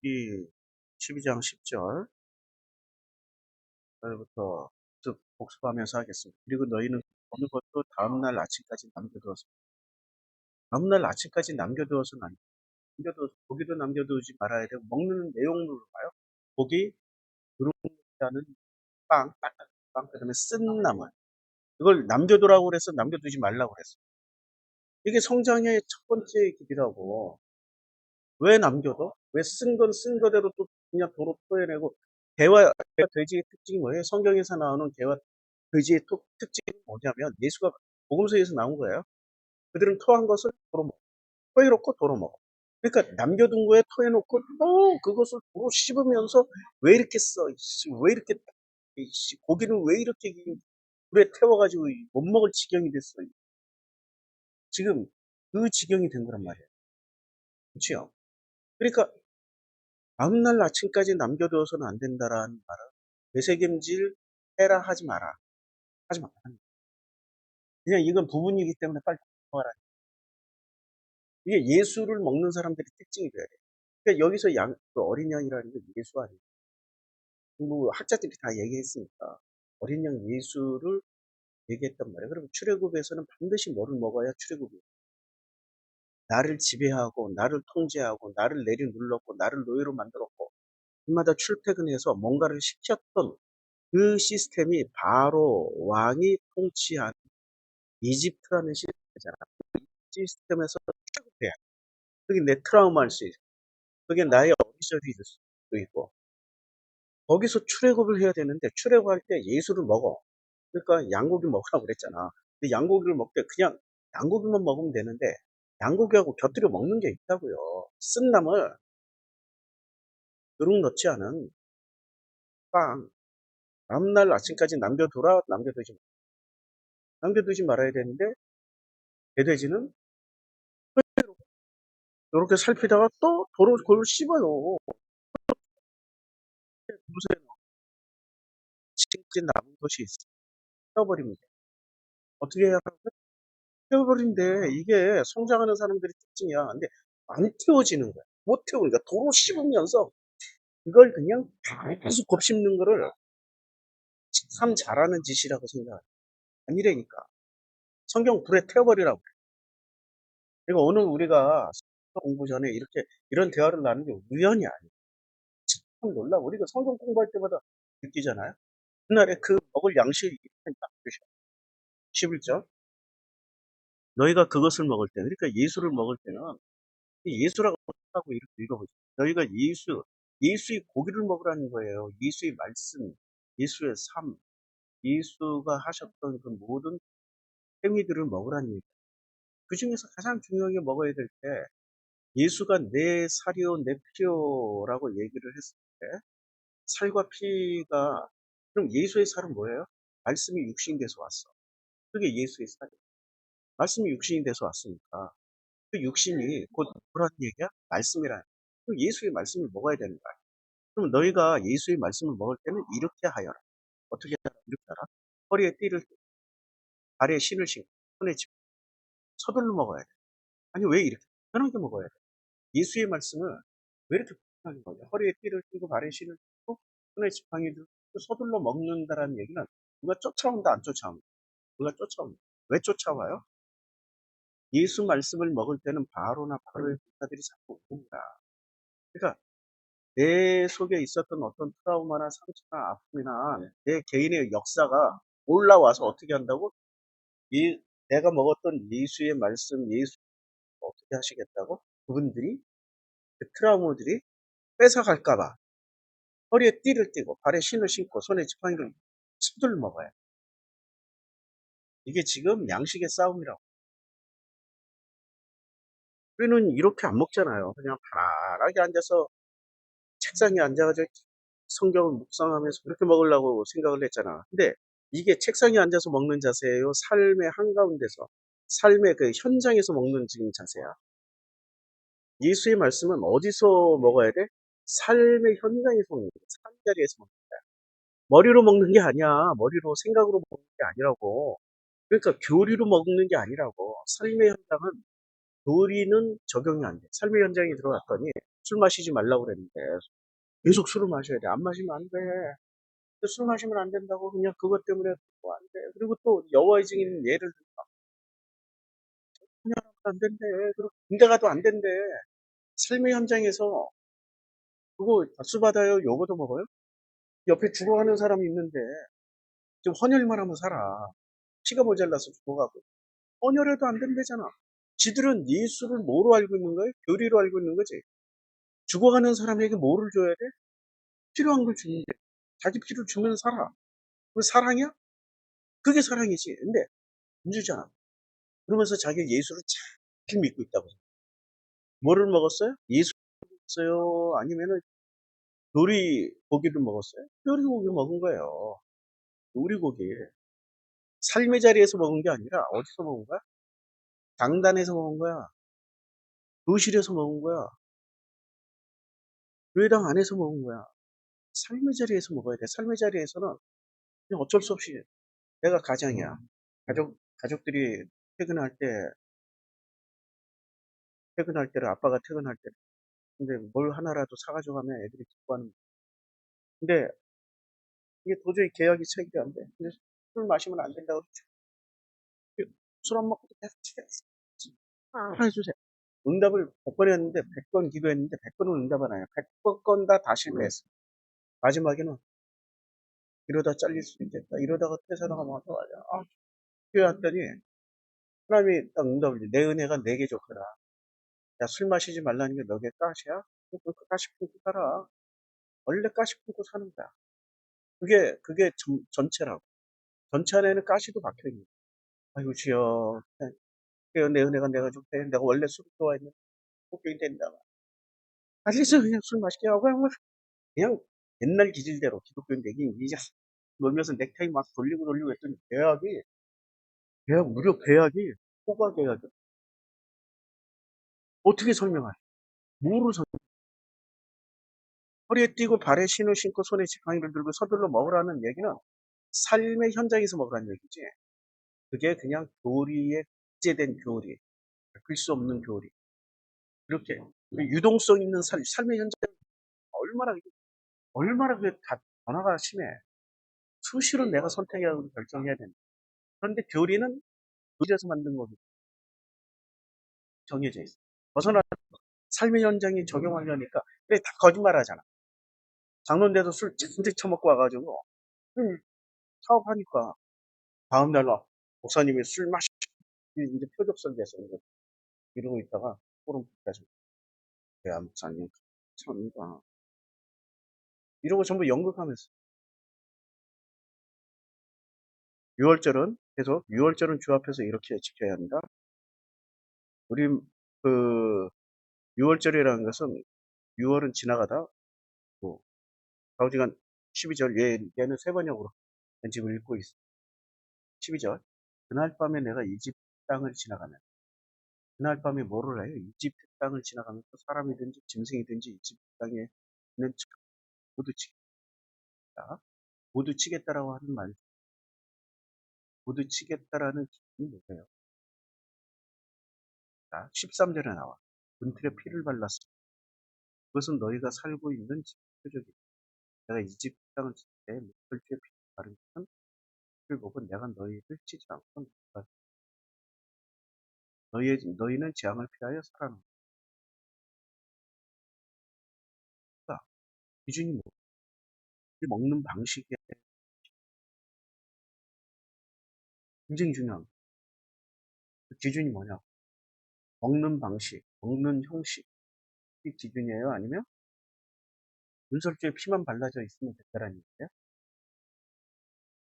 출애굽기 12장 10절 부터 쭉 복습하면서 하겠습니다. 그리고 너희는 어느 것도 다음날 아침까지 다음날 아침까지 남겨두어서는 안 돼. 고기도 남겨두지 말아야 되고, 먹는 내용물로 봐요. 고기, 누룽지는 빵, 딱딱 빵, 그 다음에 쓴 나물. 이걸 남겨두라고 그래서 남겨두지 말라고 그랬어. 이게 성장의 첫 번째 길이라고. 왜 남겨둬? 왜 쓴 건 쓴 거대로 또 그냥 도로 토해내고, 개와 돼지의 특징이 뭐예요? 성경에서 나오는 개와 돼지의 특징이 뭐냐면, 예수가 복음서에서 나온 거예요. 그들은 토한 것을 도로 먹어. 토해놓고 도로 먹어. 그러니까 남겨둔 거에 토해놓고 또 그것을 도로 씹으면서 왜 이렇게 써? 왜 이렇게 고기는 왜 이렇게 불에 태워가지고 못 먹을 지경이 됐어? 지금 그 지경이 된 거란 말이에요. 그렇죠? 그러니까 다음날 아침까지 남겨두어서는 안 된다라는 말은 되새김질 해라 하지 마라. 하지 마라. 그냥 이건 부분이기 때문에 빨리 넘어가라. 이게 예수를 먹는 사람들의 특징이 돼야 돼. 그러니까 여기서 그 어린 양이라는 게 예수 아니에요. 뭐 학자들이 다 얘기했으니까 어린 양 예수를 얘기했단 말이에요. 그러면 출애굽에서는 반드시 뭐를 먹어야 출애굽이에요. 나를 지배하고 나를 통제하고 나를 내려눌렀고 나를 노예로 만들었고 그마다 출퇴근해서 뭔가를 시켰던 그 시스템이 바로 왕이 통치한 이집트라는 시스템이잖아. 시스템에서 출애굽해야 돼. 그게 내 트라우마일 수 있어. 그게 나의 어리절일 수도 있고. 거기서 출애굽을 해야 되는데 출애굽할 때 예수를 먹어. 그러니까 양고기 먹으라고 그랬잖아. 근데 양고기를 먹되 그냥 양고기만 먹으면 되는데 양고기하고 곁들여 먹는 게 있다고요. 쓴나물, 누룩 넣지 않은 빵. 다음날 아침까지 남겨두지 말아야 되는데 개돼지는 이렇게 살피다가 또 도로 그걸 씹어요. 무슨 진 남은 것이 있어. 태워버립니다. 어떻게 해야 하는 태워버린데 이게 성장하는 사람들의 특징이야. 근데 안 태워지는 거야. 못 태우니까 도로 씹으면서 이걸 그냥 계속 곱씹는 거를 참 잘하는 짓이라고 생각해. 아니라니까. 성경 불에 태워버리라고. 그러니까 오늘 우리가 성경 공부 전에 이런 대화를 나누는 게 우연이 아니에요. 참 놀라. 우리가 성경 공부할 때마다 느끼잖아요. 그날에 그 먹을 양식이 딱 주셔. 11절. 너희가 그것을 먹을 때, 그러니까 예수를 먹을 때는 예수라고 하고 이렇게 읽어보죠. 너희가 예수의 고기를 먹으라는 거예요. 예수의 말씀, 예수의 삶, 예수가 하셨던 그 모든 행위들을 먹으라는 얘기예요. 그 중에서 가장 중요하게 먹어야 될 때, 예수가 내 살이요, 내 피요라고 얘기를 했을 때, 살과 피가, 그럼 예수의 살은 뭐예요? 말씀이 육신이 돼서 왔어. 그게 예수의 살이에요. 말씀이 육신이 돼서 왔으니까. 그 육신이 곧 뭐라는 얘기야? 말씀이라는. 그럼 예수의 말씀을 먹어야 되는 거야. 그럼 너희가 예수의 말씀을 먹을 때는 이렇게 하여라. 어떻게 하라? 이렇게 하라. 허리에 띠를 띠고 발에 신을 신고 손에 짚고 서둘러 먹어야 돼. 아니 왜 이렇게 편하게 먹어야 돼? 예수의 말씀을 왜 이렇게 편하게 먹어야 돼? 허리에 띠를 띠고 발에 신을 신고 손에 지팡이 들고 서둘러 먹는다라는 얘기는 누가 쫓아온다 안 쫓아온다? 누가 쫓아온다? 왜 쫓아와요? 예수 말씀을 먹을 때는 바로나 바로의 불사들이 자꾸 옵니다. 그러니까 내 속에 있었던 어떤 트라우마나 상처나 아픔이나 내 개인의 역사가 올라와서 어떻게 한다고? 내가 먹었던 예수의 말씀, 예수 어떻게 하시겠다고? 그분들이, 그 트라우마들이 뺏어갈까봐 허리에 띠를 띠고 발에 신을 신고 손에 지팡이를 서둘러 먹어요. 이게 지금 양식의 싸움이라고. 우리는 이렇게 안 먹잖아요. 그냥 편안하게 앉아서 책상에 앉아가지고 성경을 묵상하면서 그렇게 먹으려고 생각을 했잖아. 근데 이게 책상에 앉아서 먹는 자세예요? 삶의 한가운데서, 삶의 그 현장에서 먹는 지금 자세야. 예수의 말씀은 어디서 먹어야 돼? 삶의 현장에서 먹는 거야. 삶자리에서 먹는 거야. 머리로 먹는 게 아니야. 머리로 생각으로 먹는 게 아니라고. 그러니까 교리로 먹는 게 아니라고. 삶의 현장은 교리는 적용이 안 돼. 삶의 현장에 들어갔더니 술 마시지 말라고 그랬는데 계속 술을 마셔야 돼. 안 마시면 안 돼. 술 마시면 안 된다고 그냥 그것 때문에 뭐안 돼. 그리고 또 여호와의 증인 예를 들면 그냥 안 된대. 그리고 군대 가도 안 된대. 삶의 현장에서 그거 박수 받아요. 요거도 먹어요. 옆에 죽어가는 사람이 있는데 좀 헌혈만 하면 살아. 피가 모자라서 죽어가고. 헌혈해도 안 된대잖아. 지들은 예수를 뭐로 알고 있는 거예요? 교리로 알고 있는 거지. 죽어가는 사람에게 뭐를 줘야 돼? 필요한 걸 주는데. 자기 피를 주면 살아. 그게 사랑이야? 그게 사랑이지. 근데 안 주잖아. 그러면서 자기 예수를 잘 믿고 있다고. 뭐를 먹었어요? 예수 먹었어요? 아니면은 요리 고기를 먹었어요? 요리 고기 먹은 거예요. 요리 고기. 삶의 자리에서 먹은 게 아니라 어디서 먹은 거야? 장단에서 먹은 거야. 교실에서 먹은 거야. 교회당 안에서 먹은 거야. 삶의 자리에서 먹어야 돼. 삶의 자리에서는 그냥 어쩔 수 없이 내가 가장이야. 가족들이 퇴근할 때, 퇴근할 때를 아빠가 퇴근할 때 근데 뭘 하나라도 사가지고 가면 애들이 기뻐하는 거야. 근데 이게 도저히 계약이 체결이 안 돼. 근데 술 마시면 안 된다고 그러죠. 술 안 먹고도 계속 치겠어. 해주세요. 응답을 100번 했는데 100번 기도했는데 100번은 응답 안 해요. 100번 다 실패했어. 마지막에는 이러다 잘릴 수 있겠다. 이러다가 퇴사당하면 어떡하냐. 교회 왔더니 하나님이 딱 응답을 내 은혜가 내게 줬더라. 야, 술 마시지 말라는 게 너게 가시야? 그 가시 품고 살아. 원래 가시 품고 사는 거야. 그게 전체라고. 전체 안에는 가시도 박혀 있는 거야. 아이고, 주여. 그래, 내 은혜가 내가 줬대. 내가 원래 술을 좋아했는데, 복병이 된다. 알겠어. 그냥 술 맛있게 하고, 그냥 옛날 기질대로 기독교인 되긴 이제 놀면서 넥타이 막 돌리고 돌리고 했더니 무려 계약이, 호가 계약이. 어떻게 설명할? 뭐로 허리에 띄고 발에 신을 신고 손에 지팡이를 들고 서둘러 먹으라는 얘기는 삶의 현장에서 먹으라는 얘기지. 그게 그냥 교리에 국제된 교리, 바꿀 수 없는 교리. 이렇게 유동성 있는 삶의 현장 얼마나 얼마나 그게 다 변화가 심해. 수시로 내가 선택해야 하고 결정해야 된다. 그런데 교리는 교리에서 만든 거기 정해져 있어. 벗어나 삶의 현장에 적용하려니까 그래 다 거짓말하잖아. 장로인데도 술 찐득 처먹고 와가지고 사업하니까 다음 날 와. 목사님이 술 마시 이제 표적 설계해서 이러고 있다가 소름 돋아서 야 목사님 참이다 이러고 전부 연극하면서 6월절은 계속 6월절은 주 앞에서 이렇게 지켜야 한다. 우리 그 6월절이라는 것은 6월은 지나가다 뭐 좌우지간 12절 얘는 세 번역으로 편집을 읽고 있어. 12절 그날 밤에 내가 이집트 땅을 지나가면 그날 밤에 뭐를 해요? 이집트 땅을 지나가면서 사람이든지 짐승이든지 이집트 땅에 있는 모두 치겠다. 모두 치겠다라고 하는 말 모두 치겠다라는 기준이 뭐예요? 자, 13절에 나와. 분틀에 피를 발랐어. 그것은 너희가 살고 있는 표적이다. 내가 이집트 땅을 칠 때 물결주에 피를 바른 것은 그를 보고 내가 너희를 치지 않고 너희는 재앙을 피하여 살아남는다. 기준이 뭐? 먹는 방식에 굉장히 중요한 거. 그 기준이 뭐냐? 먹는 방식, 먹는 형식이 기준이에요? 아니면 문설주에 피만 발라져 있으면 됐다라는 얘기예요?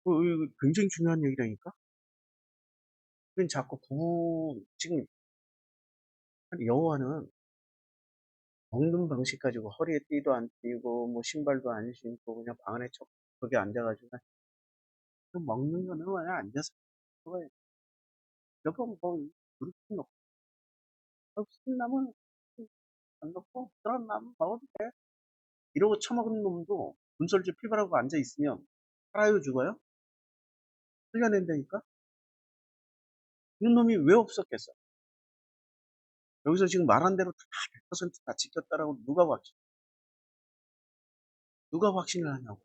이거 굉장히 중요한 얘기라니까? 그건 자꾸 지금 여호와는 먹는 방식 가지고 허리에 띠도 안 띠고 뭐 신발도 안 신고 그냥 방 안에 거기 앉아가지고 그 먹는 거는 그냥 앉아서 먹어요. 여보 뭐 그렇게 넣고 신라면 안 넣고 그런 라면 먹어도 돼. 이러고 처먹은 놈도 분설주 피바라고 앉아 있으면 살아요 죽어요? 흘려낸다니까? 이런 놈이 왜 없었겠어? 여기서 지금 말한 대로 다 100%다 지켰다라고 누가 확신을 하냐고.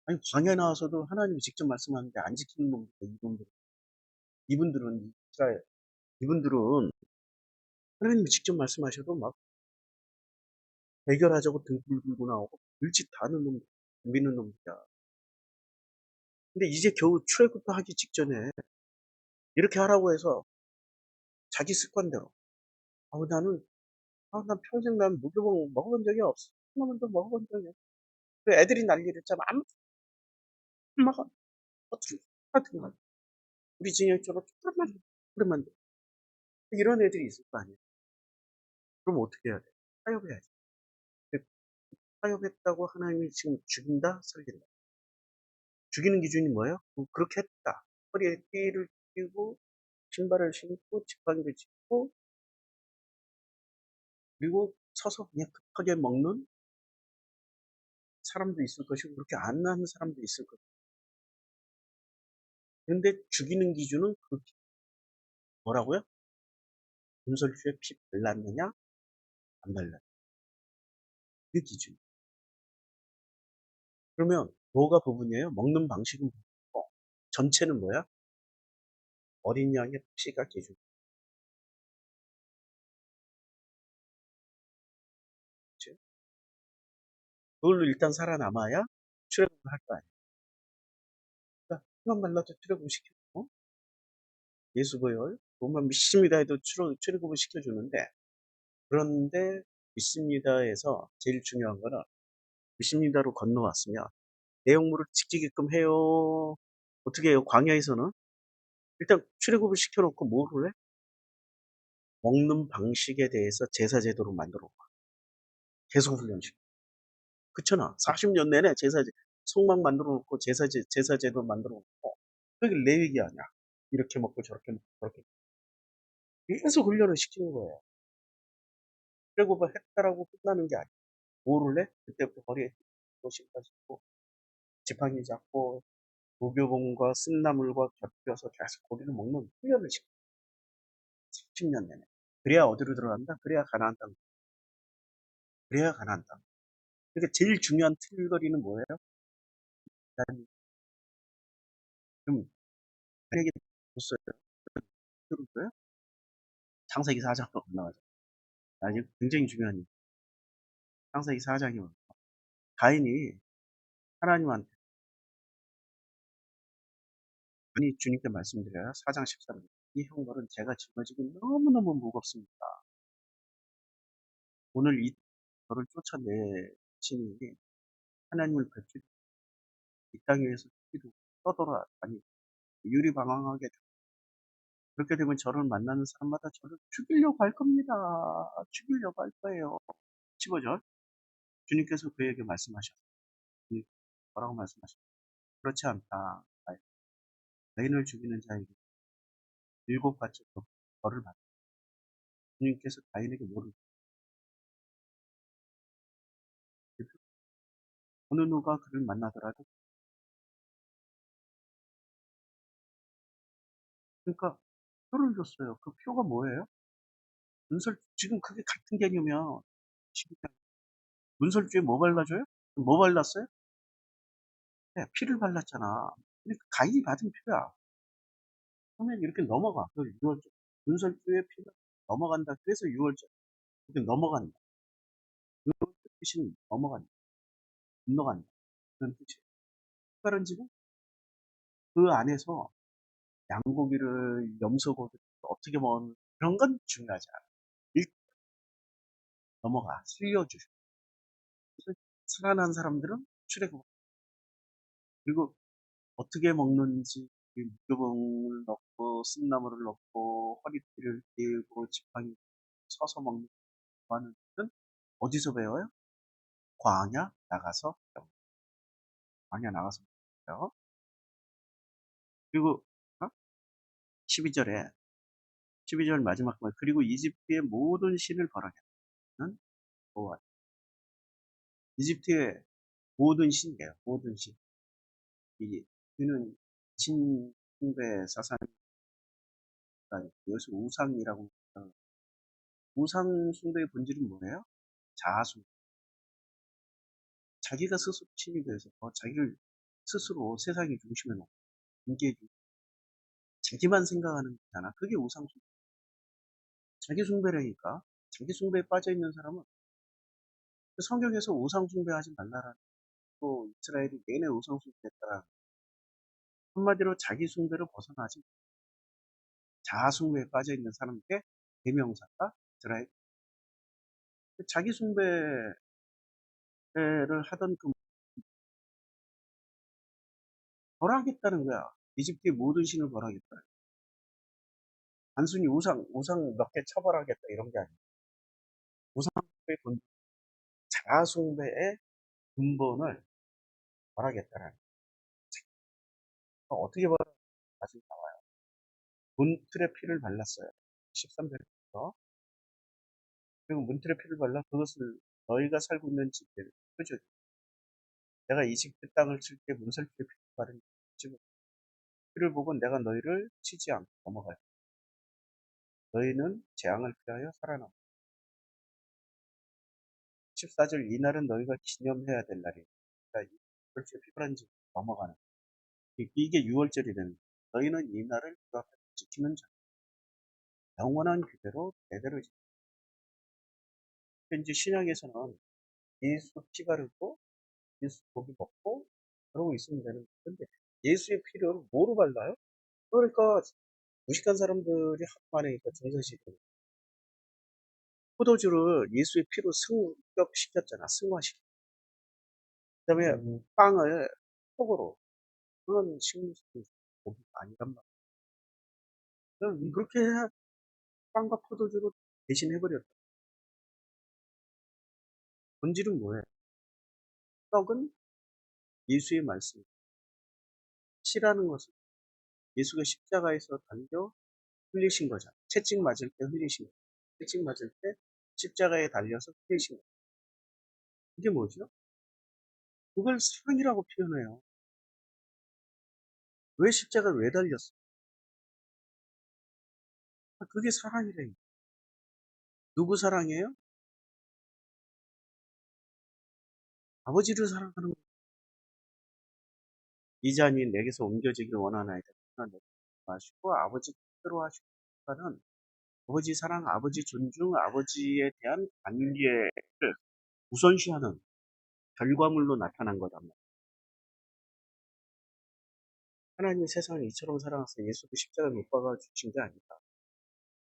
아니, 광야에 나와서도 하나님이 직접 말씀하는데 안 지키는 놈들, 이분들은, 이스라엘, 이분들은 하나님이 직접 말씀하셔도 막 해결하자고 등불 들고 나오고 일짓 다 하는 놈들, 믿는 놈들이야. 근데 이제 겨우 출애굽하기 직전에 이렇게 하라고 해서 자기 습관대로 나는 난 평생 난 무교봉 먹어본 적이 없어. 한 번도 먹어본 적이 없어. 그 애들이 난리를 참 아무 엄마가 어떻게 같은 거 우리 진영처럼 조금만 그러면 이런 애들이 있을 거 아니야. 그럼 어떻게 해야 돼? 타협해야지. 근데 타협했다고 하나님이 지금 죽인다, 살린다. 죽이는 기준이 뭐예요? 그렇게 했다. 허리에 띠를 띠고 신발을 신고 지팡이를 짚고 그리고 서서 그냥 급하게 먹는 사람도 있을 것이고 그렇게 안 하는 사람도 있을 것이고 그런데 죽이는 기준은 그렇게 뭐라고요? 분설주에 피 발랐느냐 안 발랐느냐 그 기준. 그러면 뭐가 부분이에요? 먹는 방식은 부분이고 전체는 뭐야? 어린 양의 피가 기준. 그치? 그걸로 일단 살아남아야 출애굽을 할 거 아니야. 그러니까 피만 발라도 출애굽을 시켜. 예수 보혈 몸만 믿습니다 해도 출애굽을 시켜주는데 그런데 믿습니다에서 제일 중요한 거는 믿습니다로 건너왔으면 내용물을 지키게끔 해요. 어떻게 해요? 광야에서는 일단 출애굽을 시켜놓고 뭐를 해? 먹는 방식에 대해서 제사 제도로 만들어 놓고 계속 훈련시켜. 그렇잖아. 40년 내내 성막 만들어 놓고 제사 제도 만들어 놓고 그게 레위기 아니야. 이렇게 먹고 저렇게 먹고 저렇게 계속 훈련을 시키는 거예요. 출애굽을 했다라고 끝나는 게 아니야. 뭐를 해? 그때부터 허리에 신발 신고 지팡이 잡고 무교봉과 쓴나물과 곁들여서 계속 고기를 먹는 훈련을 시켜. 10년 내내. 그래야 어디로 들어간다? 그래야 가나안 땅. 그래야 가나안 땅. 그러니까 제일 중요한 틀거리는 뭐예요? 난 좀 만약에 줬어요. 들었어요? 창세기 4장으로 올라가죠. 아니 굉장히 중요한 일. 창세기 4장이 가인이 하나님한테 아니 주님께 말씀드려요. 4장 13절. 이 형벌은 제가 짊어지기 너무너무 무겁습니다. 오늘 저를 쫓아내시니 하나님을 뵙지 이 땅 위에서 떠돌아 아니 유리방황하게 그렇게 되면 저를 만나는 사람마다 저를 죽이려고 할 겁니다. 죽이려고 할 거예요. 15절 주님께서 그에게 말씀하셨어요. 뭐라고 말씀하셨어요? 그렇지 않다. 가인을 죽이는 자에게 일곱 가지 벌을 받다. 주님께서 가인에게 뭐를 줬어요? 어느 누가 그를 만나더라도 그러니까 표를 줬어요. 그 표가 뭐예요? 지금 그게 같은 개념이야. 문설주에 뭐 발라줘요? 뭐 발랐어요? 네, 피를 발랐잖아. 그러니까 가인이 받은 표야. 그러면 이렇게 넘어가. 그 6월절. 문설주의 피가 넘어간다. 그래서 6월절. 이렇게 넘어간다. 그 뜻이 넘어간다. 건너간다. 그런 뜻이에요. 특별한 지금 그 안에서 양고기를 염소고기를 어떻게 먹는 그런 건 중요하지 않아. 일단 넘어가. 살려주셔. 살아난 사람들은 출애굽 그리고 어떻게 먹는지 무교봉을 넣고 쓴나물을 넣고 허리띠를 띠고 지팡이 서서 먹는 거는 어디서 배워요? 광야 나가서 배워요. 광야 나가서 배워요. 그리고 12절에 12절 마지막 말 그리고 이집트의 모든 신을 벌하겠다는 여호와 이집트의 모든 신이에요. 모든 신. 이는 신배 사상이 여기서 우상이라고 우상 숭배의 본질은 뭐예요? 자아숭배. 자기가 스스로 신이 돼서 자기를 스스로 세상의 중심에 놓고 인기에 자기만 생각하는 거잖아. 그게 우상 숭배. 자기 숭배라니까. 자기 숭배에 빠져 있는 사람은 성경에서 우상 숭배하지 말라라. 또 이스라엘이 내내 우상 숭배했다라. 한마디로 자기 숭배를 벗어나지 자아 숭배에 빠져 있는 사람에게 대명사가 이스라엘. 자기 숭배를 하던 그 벌하겠다는 거야. 이집트의 모든 신을 벌하겠다. 단순히 우상 몇 개 처벌하겠다 이런 게 아니야. 우상 숭배의 자아 숭배의 근본을 벌하겠다라는 거야. 어떻게 벌하는지 아직 나와요. 문틀에 피를 발랐어요. 13절부터. 그리고 문틀에 피를 발라 그것을 너희가 살고 있는 집들 표적. 내가 이집트 땅을 칠 때 문설주에 피를 바른 집을 피를 보고 내가 너희를 치지 않고 넘어갈. 너희는 재앙을 피하여 살아남. 14절 이날은 너희가 기념해야 될 날이다. 그러니까 문설주에 피 바른 집 넘어가는. 이게 6월절이 되는 거야. 너희는 이 날을 그 앞에 지키는 자. 영원한 규례로 대대로 지켜. 이제 신약에서는 예수 피 바르고 예수 고기 먹고 그러고 있으면 되는 건데 예수의 피를 뭐로 발라요? 그러니까 무식한 사람들이 하도 많으니까 중세시대 포도주를 예수의 피로 승격시켰잖아. 승화시켰. 그다음에 빵을 속으로 그런 식물성이 고기가 아니란 말이야. 그렇게 해야 빵과 포도주로 대신해버렸다. 본질은 뭐예요? 떡은 예수의 말씀. 씨라는 것은 예수가 십자가에서 달려 흘리신 거잖아. 채찍 맞을 때 흘리신 거. 채찍 맞을 때 십자가에 달려서 흘리신 거. 이게 뭐죠? 그걸 사랑이라고 표현해요. 왜 십자가를 왜 달렸어? 그게 사랑이래. 누구 사랑이에요? 아버지를 사랑하는 거. 이 잔이 내게서 옮겨지길 원하나이다. 그러나 내게 마시고 아버지 뜻대로 하시고는 아버지 사랑, 아버지 존중, 아버지에 대한 관계를 우선시하는 결과물로 나타난 거단 말이에요. 하나님이 세상을 이처럼 사랑하사 예수도 십자가에 못 박아 주신 게 아니다.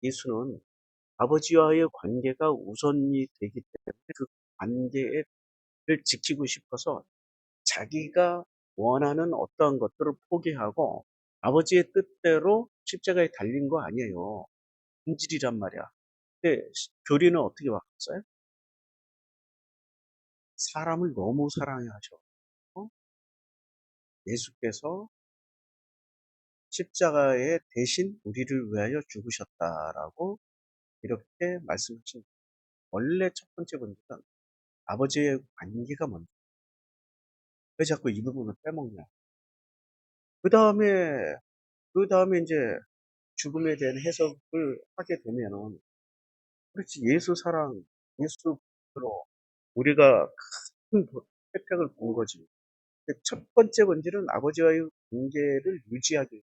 예수는 아버지와의 관계가 우선이 되기 때문에 그 관계를 지키고 싶어서 자기가 원하는 어떠한 것들을 포기하고 아버지의 뜻대로 십자가에 달린 거 아니에요. 본질이란 말이야. 근데 교리는 어떻게 바꿨어요? 사람을 너무 사랑해 하셔. 예수께서 십자가에 대신 우리를 위하여 죽으셨다라고 이렇게 말씀하신. 원래 첫 번째 본질은 아버지의 관계가 먼저. 왜 자꾸 이 부분을 빼먹냐? 그 다음에 이제 죽음에 대한 해석을 하게 되면은 그렇지 예수 사랑, 예수로 우리가 큰 혜택을 본 거지. 근데 첫 번째 본질은 아버지와의 관계를 유지하기.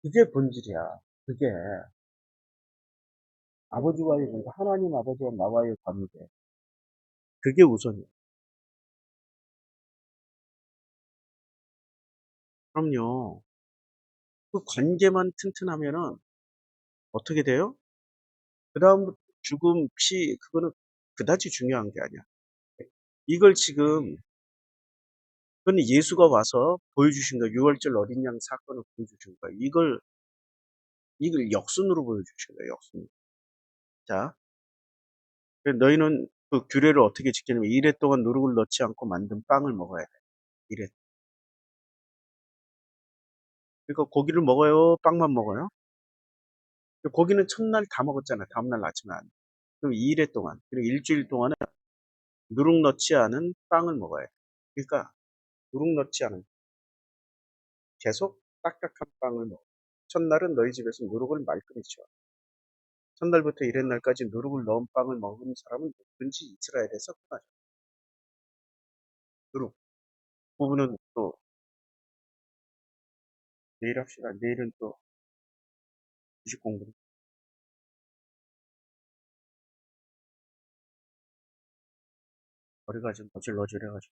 그게 본질이야. 그게 아버지와의 관계, 하나님 아버지와 나와의 관계. 그게 우선이야. 그럼요. 그 관계만 튼튼하면은 어떻게 돼요? 그 다음부터 죽음, 피, 그거는 그다지 중요한 게 아니야. 이걸 지금, 그건 예수가 와서 보여주신 거야. 6월절 어린 양 사건을 보여주신 거야. 이걸 역순으로 보여주신 거야, 역순. 자, 너희는 그 규례를 어떻게 지키냐면, 이래 동안 누룩을 넣지 않고 만든 빵을 먹어야 돼. 이래. 그러니까 고기를 먹어요? 빵만 먹어요? 고기는 첫날 다 먹었잖아. 다음날 아침에 안. 그럼 2일 동안, 그리고 일주일 동안은 누룩 넣지 않은 빵을 먹어야 돼. 그러니까 누룩 넣지 않은 계속 딱딱한 빵을 먹어. 첫날은 너희 집에서 누룩을 말끔히 치워. 첫날부터 일의 날까지 누룩을 넣은 빵을 먹은 사람은 누구든지 이스라엘에서 떠나죠. 누룩. 부부는 또 내일 합시다. 내일은 또 주식 공부. 머리가 좀 어질러질해가지고.